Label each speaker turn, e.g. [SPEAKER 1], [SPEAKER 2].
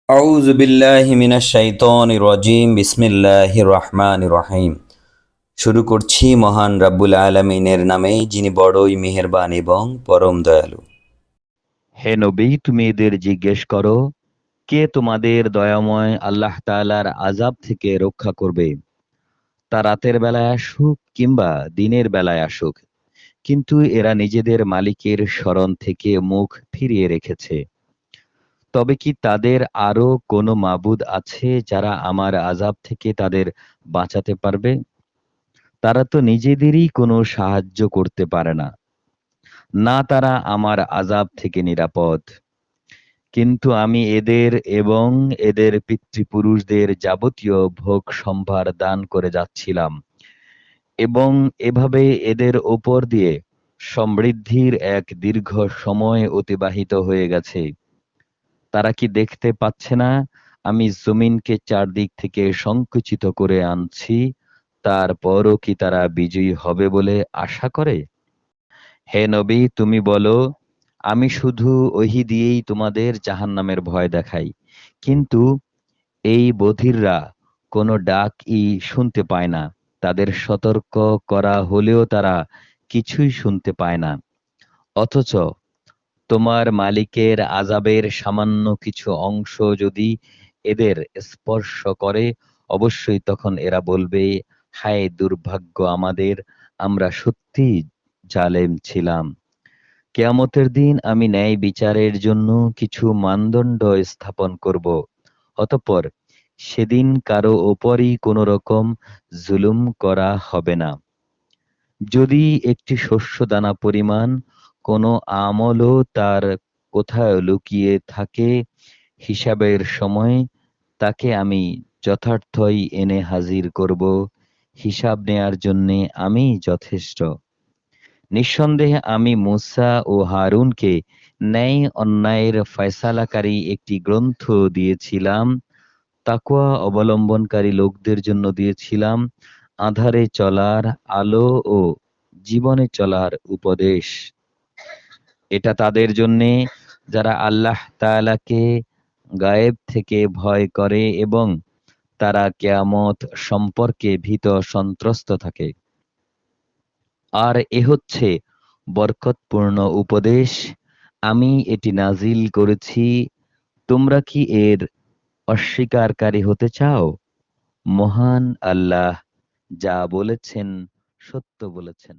[SPEAKER 1] আউযু বিল্লাহি মিনাশ শাইতানির রাজিম। বিসমিল্লাহির রহমানির রহিম। শুরু করছি মহান রাব্বুল আলামিনের নামে, যিনি বড়ই মেহেরবান এবং পরম দয়ালু।
[SPEAKER 2] হে নবী, তুমি এদের জিজ্ঞেস করো, কে তোমাদের দয়াময় আল্লাহ তাআলার আযাব থেকে রক্ষা করবে? তা রাতের বেলায় আসুক কিংবা দিনের বেলায় আসুক, কিন্তু এরা নিজেদের মালিকের স্মরণ থেকে মুখ ফিরিয়ে রেখেছে। তবে কি তাদের আরো কোনো মাবুদ আছে যারা আমার আযাব থেকে তাদের বাঁচাতে পারবে? তারা তো নিজেদেরই কোনো সাহায্য করতে পারে না, না তারা আমার আযাব থেকে নিরাপদ। কিন্তু আমি এদের এবং এদের পিতৃপুরুষদের যাবতীয় ভোগ সম্ভার দান করে যাচ্ছিলাম, এবং এভাবে এদের ওপর দিয়ে সমৃদ্ধির এক দীর্ঘ সময় অতিবাহিত হয়ে গেছে। তারা কি দেখতে পাচ্ছে না আমি জমিনকে চারদিক থেকে সংকুচিত করে আনছি? তারপরও কি তারা বিজয়ী হবে বলে আশা করে? হে নবী, তুমি বলো, আমি শুধু ওহী দিয়েই তোমাদের জাহান্নামের ভয় দেখাই, কিন্তু এই বধিররা কোনো ডাকই শুনতে পায় না। তাদের সতর্ক করা হলেও তারা কিছুই শুনতে পায় না। অথচ তোমার মালিকের আযাবের সামান্য কিছু অংশ যদি এদের স্পর্শ করে, অবশ্যই তখন এরা বলবে, হায় দুর্ভাগ্য আমাদের, আমরা সত্যিই জালেম ছিলাম। কিয়ামতের দিন আমি ন্যায় বিচারের জন্য কিছু মানদণ্ড স্থাপন করব। অতঃপর সেদিন কারো ওপরই কোনো রকম জুলুম করা হবে না। যদি একটি শস্যদানা পরিমাণ কোনো আমলও তার কোথাও লুকিয়ে থাকে, হিসাবের সময় তাকে আমি যথার্থই এনে হাজির করব। হিসাব নেয়ার জন্যে আমিই যথেষ্ট। নিঃসন্দেহে আমি মূসা ও হারুনকে ন্যায় অন্যায়ের ফয়সালাকারী একটি গ্রন্থ দিয়েছিলাম। তাকওয়া অবলম্বনকারী লোকদের জন্য দিয়েছিলাম আঁধারে চলার আলো ও জীবনে চলার উপদেশ। এটা তাদের জন্যে যারা আল্লাহ তাআলাকে গায়েব থেকে ভয় করে এবং তারা কিয়ামত সম্পর্কে ভীত সন্ত্রস্ত থাকে। আর এ হচ্ছে বরকতপূর্ণ উপদেশ। আমি এটি নাজিল করেছি। তোমরা কি এর অস্বীকারী হতে চাও? মহান আল্লাহ যা বলেছেন সত্য বলেছেন।